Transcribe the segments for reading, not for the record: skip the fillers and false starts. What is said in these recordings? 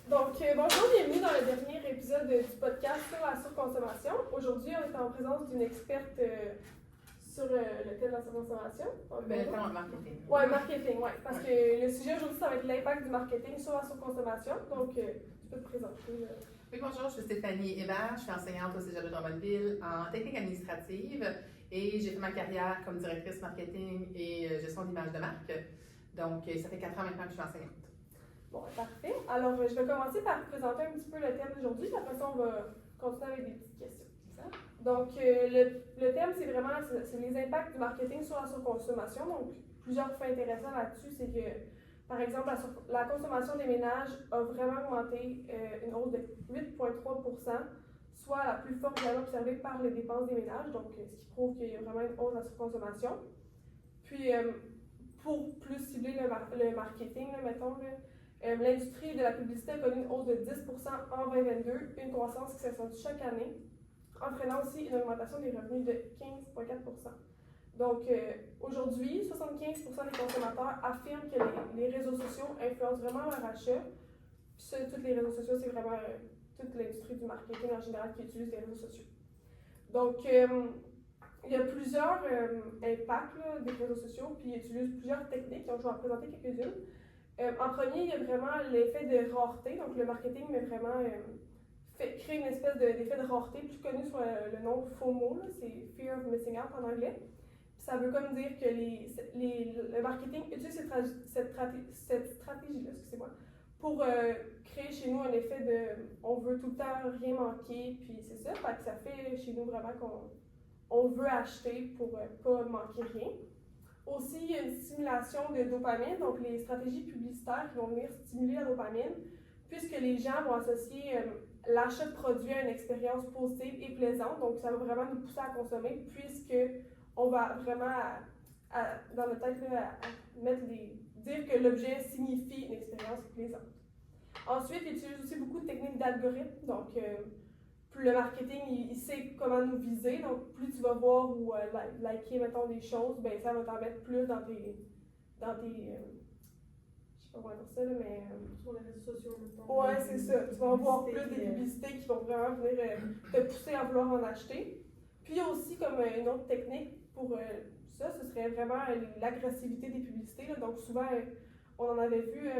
Bonjour, bienvenue dans le dernier épisode du podcast sur la surconsommation. Aujourd'hui, on est en présence d'une experte sur le thème de la surconsommation. Le thème marketing. Oui, marketing, oui. Parce que le sujet aujourd'hui, ça va être l'impact du marketing sur la surconsommation. Donc, tu peux te présenter. Oui, bonjour, je suis Stéphanie Hébert, je suis enseignante au Cégep de Drummondville en technique administrative et j'ai fait ma carrière comme directrice marketing et gestion d'image de marque. Donc, ça fait 4 ans maintenant que je suis enseignante. Bon, parfait. Alors, je vais commencer par présenter un petit peu le thème d'aujourd'hui, puis après ça, on va continuer avec des petites questions. Donc, le thème, c'est vraiment les impacts du marketing sur la surconsommation. Donc, plusieurs faits intéressants là-dessus, c'est que, par exemple, la consommation des ménages a vraiment augmenté, une hausse de 8,3%, soit la plus forte jamais observée par les dépenses des ménages, donc ce qui prouve qu'il y a vraiment une hausse de la surconsommation. Puis, pour plus cibler le marketing, là, mettons, l'industrie de la publicité a connu une hausse de 10% en 2022, une croissance qui s'accentue chaque année, entraînant aussi une augmentation des revenus de 15,4%. Donc, aujourd'hui, 75% des consommateurs affirment que les réseaux sociaux influencent vraiment leur achat. Puis ça, tous les réseaux sociaux, c'est vraiment toute l'industrie du marketing en général qui utilise les réseaux sociaux. Donc, il y a plusieurs impacts là, des réseaux sociaux, puis ils utilisent plusieurs techniques, donc je vais en présenter quelques-unes. En premier, il y a vraiment l'effet de rareté, donc le marketing met vraiment crée une espèce d'effet de rareté, plus connu sous le nom FOMO, c'est Fear of Missing Out en anglais. Puis ça veut comme dire que le marketing utilise cette stratégie-là, excusez-moi, pour créer chez nous un effet de on veut tout le temps rien manquer, puis c'est ça, fait que ça fait chez nous vraiment qu'on veut acheter pour pas manquer rien. Aussi, il y a une stimulation de dopamine, donc les stratégies publicitaires qui vont venir stimuler la dopamine, puisque les gens vont associer l'achat de produits à une expérience positive et plaisante, donc ça va vraiment nous pousser à consommer, puisque on va vraiment, dans notre tête, dire que l'objet signifie une expérience plaisante. Ensuite, il utilise aussi beaucoup de techniques d'algorithmes, donc plus le marketing, il sait comment nous viser, donc plus tu vas voir ou liker, mettons, des choses, ben ça va t'en mettre plus dans tes je sais pas comment dire ça, là, mais... sur les réseaux sociaux, mettons. Ouais, c'est ça. Tu vas voir plus des publicités qui vont vraiment venir te pousser à vouloir en acheter. Puis il y a aussi comme une autre technique pour ça, ce serait vraiment l'agressivité des publicités, là. Donc souvent, on en avait vu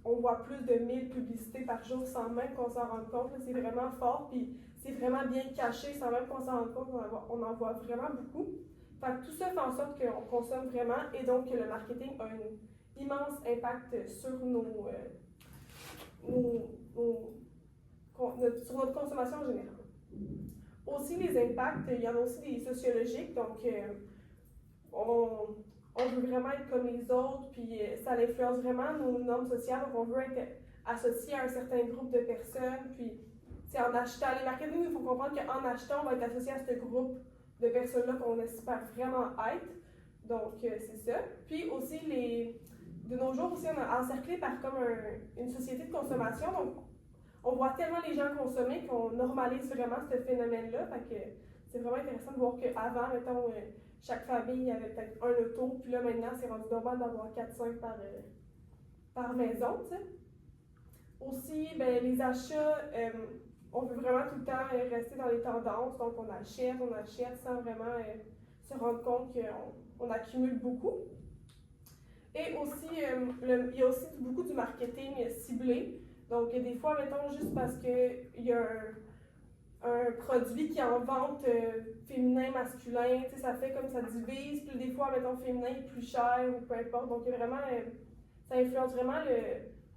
qu'on voit plus de 1000 publicités par jour sans même qu'on s'en rende compte. C'est vraiment fort, puis c'est vraiment bien caché sans même qu'on s'en rende compte. On en voit vraiment beaucoup. Fait que tout ça fait en sorte qu'on consomme vraiment et donc que le marketing a un immense impact sur sur notre consommation en général. Aussi, les impacts, il y en a aussi des sociologiques, donc on veut vraiment être comme les autres, puis ça influence vraiment nos normes sociales, donc on veut être associé à un certain groupe de personnes, puis en achetant, les marketing, il faut comprendre qu'en achetant, on va être associé à ce groupe de personnes-là qu'on espère vraiment être, donc c'est ça. Puis aussi, de nos jours aussi, on est encerclé par comme une société de consommation, donc on voit tellement les gens consommer qu'on normalise vraiment ce phénomène-là, fait que c'est vraiment intéressant de voir qu'avant, mettons, chaque famille avait peut-être un auto, puis là maintenant c'est rendu normal d'avoir 4-5 par maison, tu sais. Aussi, ben, les achats, on veut vraiment tout le temps rester dans les tendances, donc on achète sans vraiment se rendre compte qu'on accumule beaucoup. Et aussi, il y a aussi beaucoup du marketing ciblé, donc des fois, mettons, juste parce qu'il y a un produit qui est en vente féminin, masculin, tu sais, ça fait comme ça divise, puis des fois, mettons, féminin est plus cher ou peu importe, donc il y a vraiment, ça influence vraiment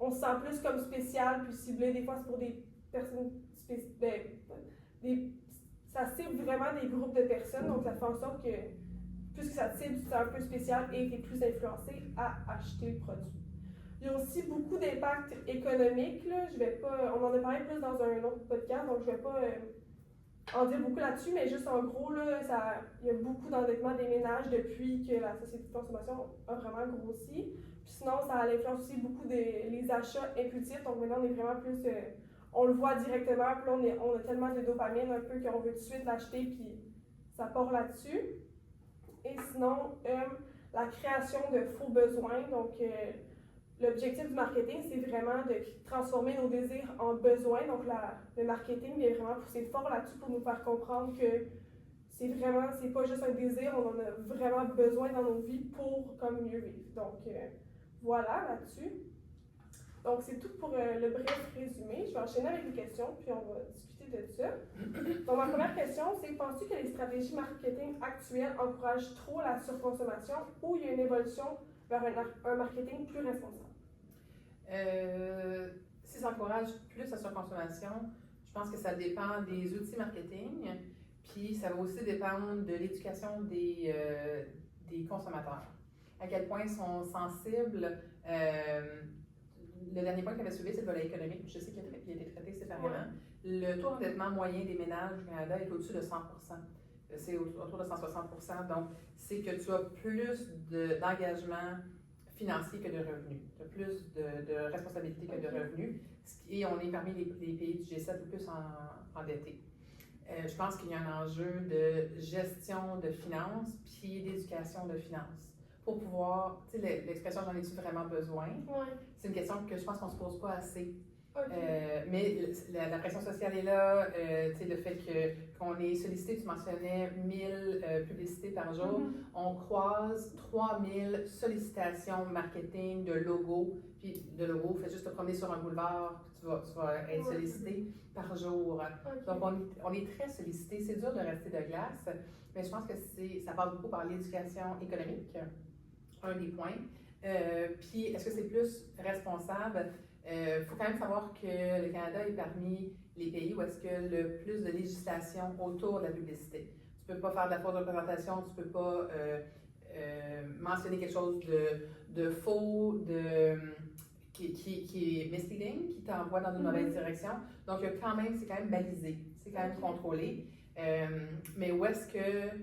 on se sent plus comme spécial, puis ciblé, des fois c'est pour des personnes ça cible vraiment des groupes de personnes, donc ça fait en sorte que, puisque ça te cible, c'est un peu spécial et tu es plus influencé à acheter le produit. Il y a aussi beaucoup d'impact économique, là. On en a parlé plus dans un autre podcast, donc je ne vais pas en dire beaucoup là-dessus, mais juste en gros, là, il y a beaucoup d'endettement des ménages depuis que la société de consommation a vraiment grossi. Puis sinon, ça influence aussi beaucoup les achats impulsifs, donc maintenant on est vraiment plus, on le voit directement, puis là on a tellement de dopamine un peu qu'on veut tout de suite l'acheter, puis ça part là-dessus. Et sinon, la création de faux besoins, donc l'objectif du marketing, c'est vraiment de transformer nos désirs en besoins. Donc, le marketing vient vraiment pousser fort là-dessus pour nous faire comprendre que c'est pas juste un désir, on en a vraiment besoin dans nos vies pour comme mieux vivre. Donc, voilà là-dessus. Donc, c'est tout pour le bref résumé. Je vais enchaîner avec les questions, puis on va discuter de ça. Donc, ma première question, c'est penses-tu que les stratégies marketing actuelles encouragent trop la surconsommation ou il y a une évolution vers un marketing plus responsable? Si ça encourage plus la surconsommation, je pense que ça dépend des outils marketing, puis ça va aussi dépendre de l'éducation des consommateurs. À quel point ils sont sensibles. Le dernier point qu'il avait soulevé, c'est le volet économique. Je sais qu'il a été traité séparément. Le taux d'endettement moyen des ménages au Canada est au-dessus de 100 c'est autour de 160 donc c'est que tu as plus d'engagement financier que de revenus. Tu as plus de responsabilités que de revenus. Et on est parmi les pays du G7 le plus endettés. Je pense qu'il y a un enjeu de gestion de finances puis d'éducation de finances. Pour pouvoir, tu sais, l'expression « j'en ai-tu vraiment besoin », c'est une question que je pense qu'on ne se pose pas assez. Mais la pression sociale est là, tu sais, le fait qu'on est sollicité, tu mentionnais 1000 publicités par jour, on croise 3000 sollicitations marketing de logos, puis de logos, fais juste te promener sur un boulevard, puis tu vas être sollicité par jour. Donc on est très sollicité, c'est dur de rester de glace, mais je pense que ça passe beaucoup par l'éducation économique, un des points. Puis est-ce que c'est plus responsable? Faut quand même savoir que le Canada est parmi les pays où est-ce que le plus de législation autour de la publicité. Tu peux pas faire de la fausse représentation, tu peux pas mentionner quelque chose de faux, qui est misleading, qui t'envoie dans une mauvaise direction. Donc c'est quand même balisé, c'est quand même contrôlé. Mais où est-ce qu'il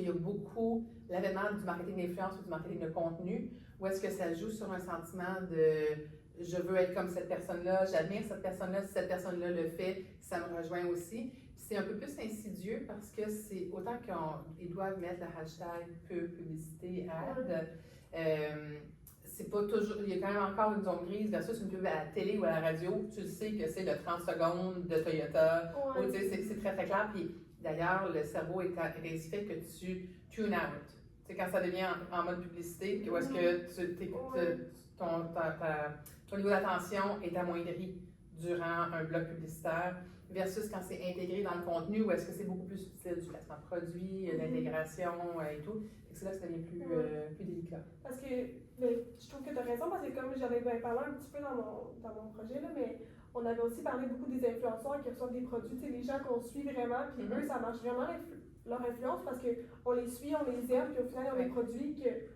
y a beaucoup l'avènement du marketing d'influence ou du marketing de contenu, ou est-ce que ça joue sur un sentiment de « je veux être comme cette personne-là, j'admire cette personne-là, si cette personne-là le fait, ça me rejoint aussi ». C'est un peu plus insidieux parce que c'est autant qu'ils doivent mettre le hashtag publicité ad, c'est pas toujours, il y a quand même encore une zone grise versus une pub à la télé ou à la radio, tu le sais que c'est le 30 secondes de Toyota, ou tu sais, c'est très très clair, puis d'ailleurs le cerveau est ainsi fait que tu tune out. C'est quand ça devient en mode publicité, où est-ce que ton niveau d'attention est amoindri durant un bloc publicitaire, versus quand c'est intégré dans le contenu, où est-ce que c'est beaucoup plus subtil, du placement de produits, l'intégration et tout. C'est là que ça devient plus délicat. Parce que je trouve que tu as raison, parce que comme j'avais parlé un petit peu dans mon projet, là, mais on avait aussi parlé beaucoup des influenceurs qui reçoivent des produits, tu sais, les gens qu'on suit vraiment, puis eux, ça marche vraiment leur influence parce qu'on les suit, on les aime, puis au final, ils ont des produits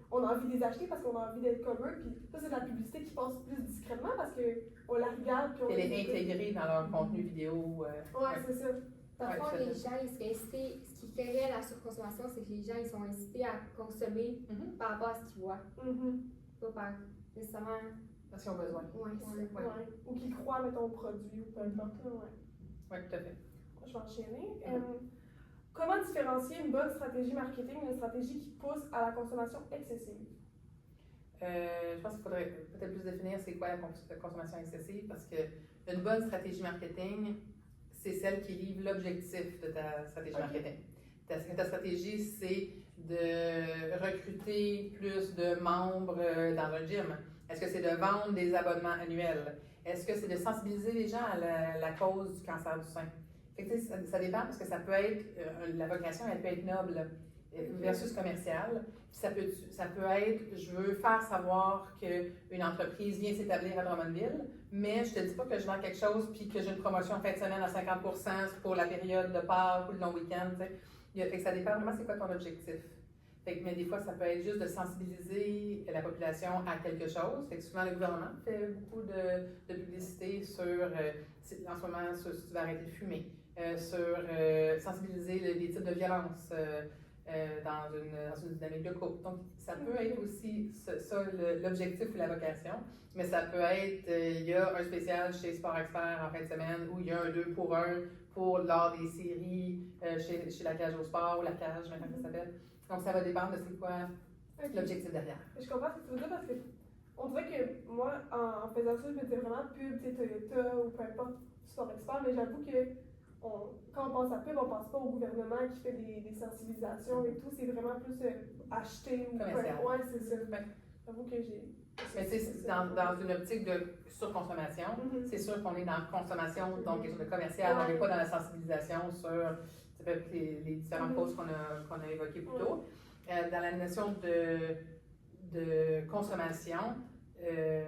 qu'on a envie de les acheter parce qu'on a envie d'être comme eux, puis ça, c'est de la publicité qui passe plus discrètement parce qu'on la regarde, puis on elle est intégrée dans leur contenu vidéo. C'est ça. Parfois, les gens, ils seraient incités, ce qui créerait la surconsommation, c'est que les gens, ils sont incités à consommer par rapport à ce qu'ils voient. Pas par nécessairement. Parce qu'ils ont besoin. Ou qu'ils croient, mettons, au produit ou peu importe. Oui, tout à fait. Je vais enchaîner. Comment différencier une bonne stratégie marketing d'une stratégie qui pousse à la consommation excessive? Je pense qu'il faudrait peut-être plus définir c'est quoi la consommation excessive, parce qu'une bonne stratégie marketing, c'est celle qui livre l'objectif de ta stratégie marketing. Ta stratégie, c'est de recruter plus de membres dans un gym. Est-ce que c'est de vendre des abonnements annuels? Est-ce que c'est de sensibiliser les gens à la cause du cancer du sein? Fait que, ça dépend parce que ça peut être, la vocation, elle peut être noble versus commerciale. Puis ça peut être, je veux faire savoir qu'une entreprise vient s'établir à Drummondville, mais je te dis pas que je vends quelque chose puis que j'ai une promotion en fin de semaine à 50% pour la période de Pâques ou le long week-end. Fait que ça dépend vraiment c'est quoi ton objectif. Fait que, mais des fois, ça peut être juste de sensibiliser la population à quelque chose. Fait que souvent, le gouvernement fait beaucoup de publicité sur, en ce moment, sur si tu vas arrêter de fumer, sur sensibiliser les types de violences dans une dynamique de couple. Donc, ça peut être aussi ça l'objectif ou la vocation, mais ça peut être, il y a un spécial chez Sport Expert en fin de semaine où il y a un 2 pour 1 lors des séries chez la cage au sport ou la cage, maintenant ça s'appelle. Donc, ça va dépendre de c'est quoi l'objectif derrière. Je comprends ce que tu veux dire parce que on dirait que moi, en faisant ça, je me disais vraiment pub, Toyota ou peu importe, Sport Expert, mais j'avoue que quand on pense à pub, on pense pas au gouvernement qui fait des sensibilisations et tout, c'est vraiment plus acheter ou commercial. Ouais, c'est ça. J'avoue que j'ai. Mais tu sais, dans une optique de surconsommation, c'est sûr qu'on est dans la consommation, donc quelque chose de commercial, on n'est pas dans la sensibilisation sur les différentes causes qu'on a évoquées plus tôt. Dans la notion de consommation, j'ai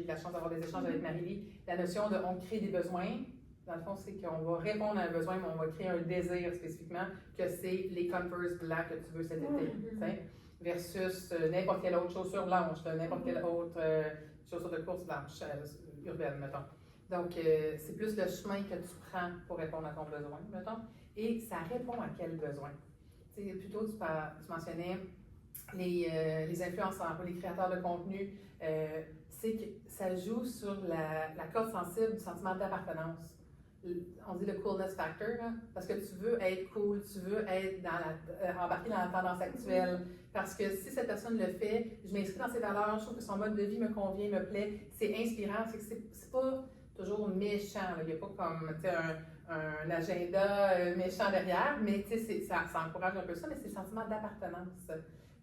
eu la chance d'avoir des échanges avec Marie-Lie, la notion de on crée des besoins, dans le fond, c'est qu'on va répondre à un besoin, mais on va créer un désir spécifiquement, que c'est les Converse blancs que tu veux cet été, versus n'importe quelle autre chaussure blanche, n'importe quelle autre chaussure de course blanche, urbaine, mettons. Donc, c'est plus le chemin que tu prends pour répondre à ton besoin, mettons, et ça répond à quel besoin. Tu sais, plutôt, tu mentionnais les influenceurs, les créateurs de contenu, c'est que ça joue sur la corde sensible du sentiment d'appartenance. On dit le coolness factor, là, parce que tu veux être cool, tu veux être embarqué dans la tendance actuelle, parce que si cette personne le fait, je m'inscris dans ses valeurs, je trouve que son mode de vie me convient, me plaît, c'est inspirant, c'est pas toujours méchant, là. Il n'y a pas comme un agenda méchant derrière, mais ça encourage un peu ça, mais c'est le sentiment d'appartenance.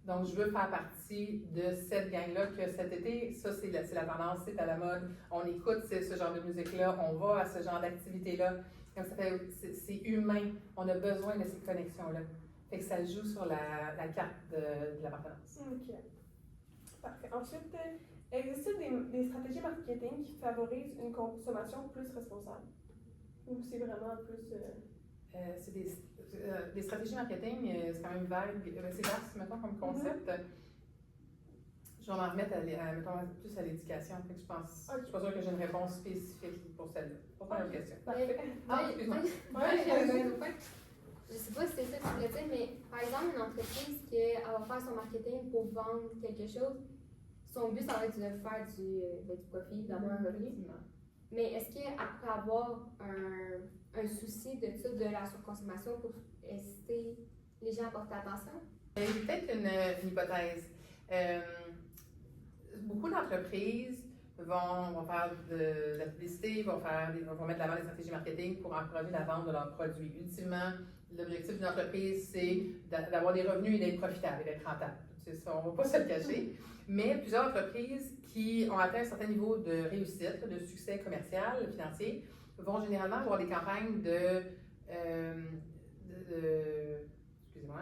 Donc, je veux faire partie de cette gang-là que cet été, ça, c'est la tendance, c'est à la mode. On écoute ce genre de musique-là, on va à ce genre d'activité-là. C'est humain, on a besoin de ces connexions-là. Fait que ça joue sur la carte de l'appartenance. OK. Parfait. Ensuite, existe-t-il des stratégies marketing qui favorisent une consommation plus responsable? Ou c'est vraiment plus... C'est des stratégies marketing, c'est quand même vague, c'est vaste, mettons, comme concept. Je vais m'en remettre mettons, plus à l'éducation. Je pense, je suis pas sûre que j'ai une réponse spécifique pour celle-là. Pour faire une question. Excuse-moi. Je sais pas si c'est ça que tu voulais dire, mais par exemple, une entreprise qui va faire son marketing pour vendre quelque chose, son but, ça va être de faire du profit, d'avoir un revenu. Mais est-ce qu'elle pourrait avoir un souci de ça, de la surconsommation pour inciter les gens à porter attention? Il y a peut-être une hypothèse. Beaucoup d'entreprises vont faire de la publicité, vont mettre de l'avant des stratégies marketing pour encourager la vente de leurs produits. Ultimement, l'objectif d'une entreprise, c'est d'avoir des revenus et d'être profitable, et d'être rentable. Ça, on ne va pas se le cacher. Mais plusieurs entreprises qui ont atteint un certain niveau de réussite, de succès commercial, financier, vont généralement avoir des campagnes excusez-moi,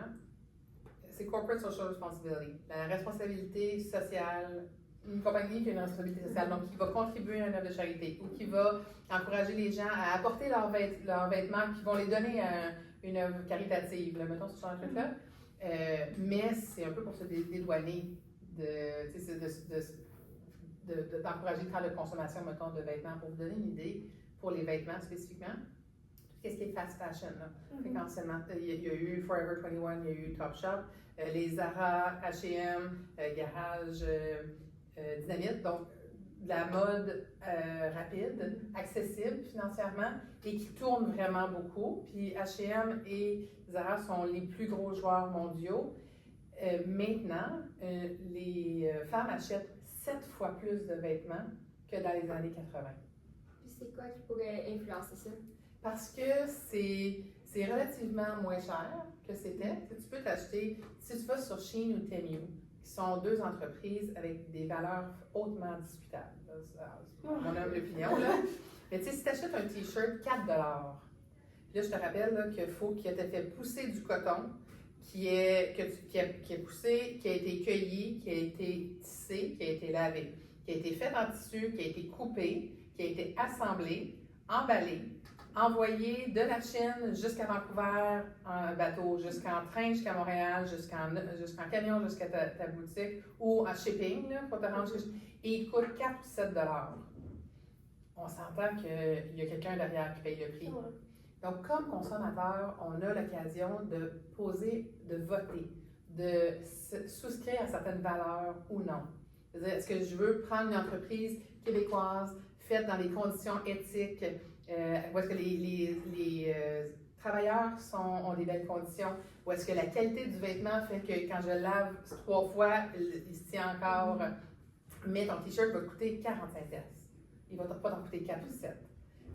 c'est Corporate Social Responsibility, la responsabilité sociale, une compagnie qui a une responsabilité sociale, donc qui va contribuer à une œuvre de charité ou qui va encourager les gens à apporter leurs vêtements, qui vont les donner à une œuvre caritative, là, mettons ce genre de truc-là. Mais c'est un peu pour se dédouaner d'encourager le temps de consommation, mettons, de vêtements. Pour vous donner une idée, pour les vêtements spécifiquement, qu'est-ce qui est fast fashion, là? Anciennement, il y a eu Forever 21, il y a eu Topshop, les Zara, H&M, Garage, Dynamite, donc de la mode rapide, accessible financièrement et qui tourne vraiment beaucoup. Puis H&M et Zara sont les plus gros joueurs mondiaux. Maintenant, les femmes achètent 7 fois plus de vêtements que dans les années 80. Puis c'est quoi qui pourrait influencer ça? Parce que c'est relativement moins cher que c'était. Tu peux t'acheter, si tu vas sur Shein ou Temu, qui sont deux entreprises avec des valeurs hautement discutables. C'est mon humble opinion, là. Mais tu sais, si tu achètes un T-shirt, 4 $. Puis là, je te rappelle qu'il faut qu'il ait fait pousser du coton, qui est poussé, qui a été cueilli, qui a été tissé, qui a été lavé, qui a été fait en tissu, qui a été coupé, qui a été assemblé, emballé, envoyé de la Chine jusqu'à Vancouver en bateau, jusqu'en train jusqu'à Montréal, jusqu'en camion jusqu'à ta boutique ou en shipping, là, pour te rendre et il coûte 4 ou 7 $. On s'entend qu'il y a quelqu'un derrière qui paye le prix. Donc, comme consommateur, on a l'occasion de voter, de souscrire à certaines valeurs ou non. C'est-à-dire, est-ce que je veux prendre une entreprise québécoise faite dans des conditions éthiques, où est-ce que travailleurs ont des belles conditions, ou est-ce que la qualité du vêtement fait que quand je le lave 3 fois, il se tient encore, mais ton t-shirt va te coûter 45$. Il va pas t'en coûter 4 ou 7.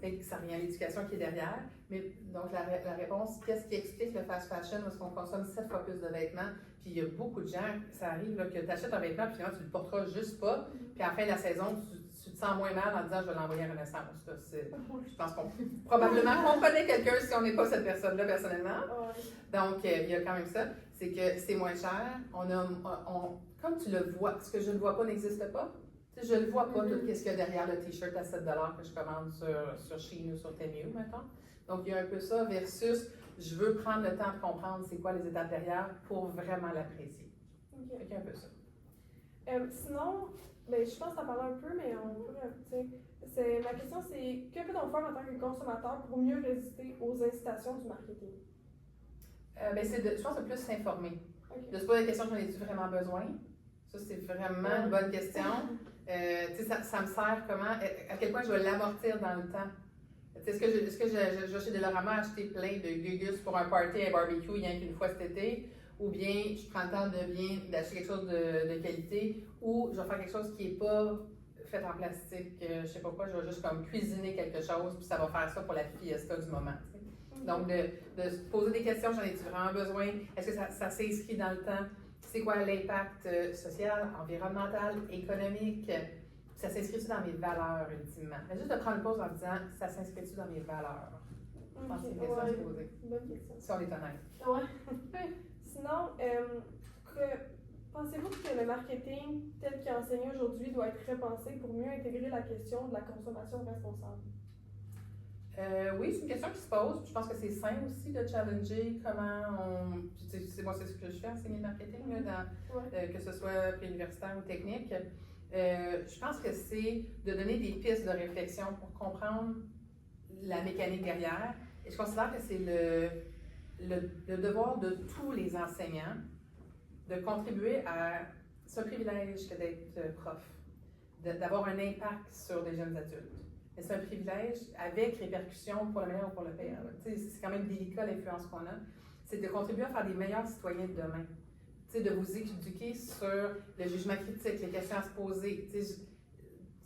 Fait que ça revient à l'éducation qui est derrière. Mais donc, la réponse, qu'est-ce qui explique le fast fashion, où est-ce qu'on consomme 7 fois plus de vêtements? Puis il y a beaucoup de gens, ça arrive là, que tu achètes un vêtement, puis finalement, tu ne le porteras juste pas. Puis à la fin de la saison, tu te sens moins mal en disant, je vais l'envoyer à Renaissance. Là, je pense qu'on probablement qu'on connaît quelqu'un si on n'est pas cette personne-là personnellement. Donc, il y a quand même ça. C'est que c'est moins cher. Comme tu le vois, ce que je ne vois pas n'existe pas. Tu sais, je ne vois pas tout ce qu'il y a derrière le t-shirt à 7$ que je commande sur Shein ou sur Temu, mettons. Donc, il y a un peu ça versus je veux prendre le temps de comprendre c'est quoi les étapes derrière pour vraiment l'apprécier. Okay. Fait qu'il y a un peu ça. Sinon, ben, je pense que tu en parlais un peu, mais on peut rajouter. Ma question, c'est que peut-on faire en tant que consommateur pour mieux résister aux incitations du marketing? Je pense que plus s'informer. Okay. De se poser la question, j'en ai-tu vraiment besoin? Ça, c'est vraiment une bonne question. Ça me sert comment? À quel point je vais l'amortir dans le temps? Est-ce que je vais chez Dollarama acheter plein de gugus pour un party, un barbecue, rien qu'une fois cet été? Ou bien je prends le temps d'acheter quelque chose de qualité, ou je vais faire quelque chose qui n'est pas fait en plastique, je sais pas quoi, je vais juste comme cuisiner quelque chose, puis ça va faire ça pour la fiesta du moment. T'sais. Donc, de se poser des questions, j'en ai-tu vraiment besoin? Est-ce que ça s'inscrit dans le temps? C'est quoi l'impact social, environnemental, économique? Ça s'inscrit-tu dans mes valeurs, ultimement? Mais juste de prendre une pause en disant, ça s'inscrit-tu dans mes valeurs? Je pense que c'est une question à se poser. Bonne question. Si on est honnête. Ouais. Sinon, pensez-vous que le marketing tel qu'il est enseigné aujourd'hui doit être repensé pour mieux intégrer la question de la consommation responsable? Oui, c'est une question qui se pose. Je pense que c'est sain aussi de challenger comment on. Moi, c'est ce que je fais, enseigner le marketing, là, que ce soit préuniversitaire ou technique. Je pense que c'est de donner des pistes de réflexion pour comprendre la mécanique derrière. Et je considère que c'est le devoir de tous les enseignants de contribuer à ce privilège que d'être prof, d'avoir un impact sur des jeunes adultes. Mais c'est un privilège avec répercussions pour le meilleur ou pour le pire. C'est quand même délicat l'influence qu'on a. C'est de contribuer à faire des meilleurs citoyens de demain. De vous éduquer sur le jugement critique, les questions à se poser.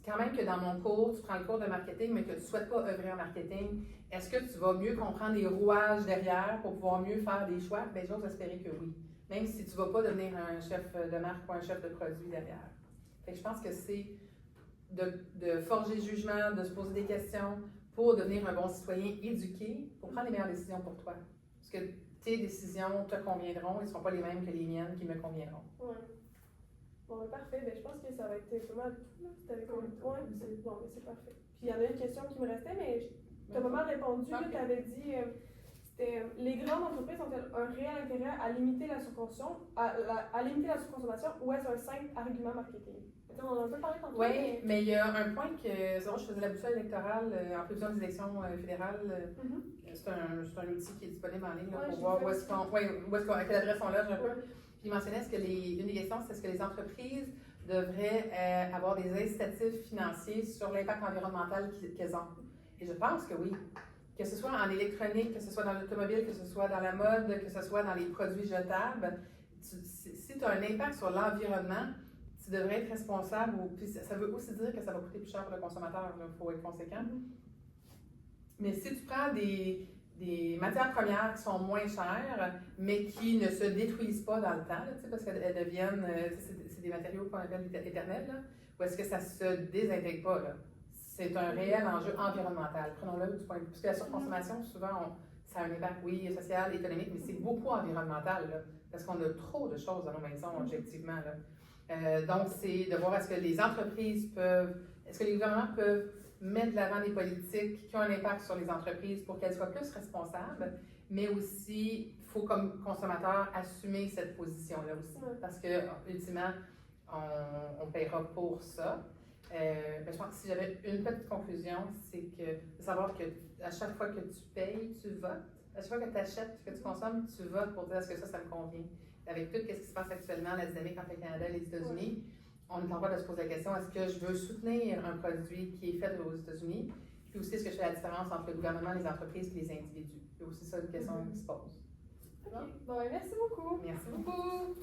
Quand même que dans mon cours, tu prends le cours de marketing, mais que tu ne souhaites pas œuvrer en marketing, est-ce que tu vas mieux comprendre les rouages derrière pour pouvoir mieux faire des choix? Bien, j'ose espérer que oui. Même si tu ne vas pas devenir un chef de marque ou un chef de produit derrière. Fait que je pense que c'est de forger le jugement, de se poser des questions pour devenir un bon citoyen éduqué, pour prendre les meilleures décisions pour toi. Parce que tes décisions te conviendront, elles ne seront pas les mêmes que les miennes qui me conviendront. Oui. Bon, ben, parfait. Ben, je pense que ça va être pas mal tout. Tu avais combien de points? Bon, ben, c'est parfait. Puis il y en a une question qui me restait, mais tu as pas mal répondu. Tu avais dit les grandes entreprises ont-elles un réel intérêt à limiter la surconsommation, à limiter la surconsommation, ou est-ce un simple argument marketing? On en a un peu parlé tantôt. Oui, mais il y a un point que, je faisais la boussole électorale en prévision des élections fédérales. C'est un outil qui est disponible en ligne là, pour voir où est-ce à quelle adresse on loge un peu. Puis il mentionnait une des questions, c'est est-ce que les entreprises devraient avoir des incitatifs financiers sur l'impact environnemental qu'elles ont. Et je pense que oui. Que ce soit en électronique, que ce soit dans l'automobile, que ce soit dans la mode, que ce soit dans les produits jetables, si tu as un impact sur l'environnement, tu devrais être responsable. Puis ça veut aussi dire que ça va coûter plus cher pour le consommateur. Il faut être conséquent. Mais si tu prends des matières premières qui sont moins chères, mais qui ne se détruisent pas dans le temps, là, parce qu'elles deviennent, c'est des matériaux qu'on appelle éternels, là, ou est-ce que ça se désintègre pas, là? C'est un réel enjeu environnemental. Prenons-le du point de vue. Parce que la surconsommation, souvent, ça a un impact, oui, social, économique, mais c'est beaucoup environnemental, là, parce qu'on a trop de choses dans nos maisons, objectivement. Là. Donc, c'est de voir est-ce que les entreprises est-ce que les gouvernements peuvent mettre de l'avant des politiques qui ont un impact sur les entreprises pour qu'elles soient plus responsables, mais aussi, il faut comme consommateur assumer cette position-là aussi, parce que, ultimement, on paiera pour ça. Je pense que si j'avais une petite conclusion, c'est que de savoir que à chaque fois que tu payes, tu votes. À chaque fois que tu achètes, que tu consommes, tu votes pour dire est-ce que ça me convient. Avec tout ce qui se passe actuellement, la dynamique entre le Canada et les États-Unis, on est en train de se poser la question est-ce que je veux soutenir un produit qui est fait aux États-Unis? Puis aussi, est-ce que je fais la différence entre le gouvernement, les entreprises et les individus? C'est aussi ça une question qui se pose. OK. Bon, merci beaucoup. Merci beaucoup.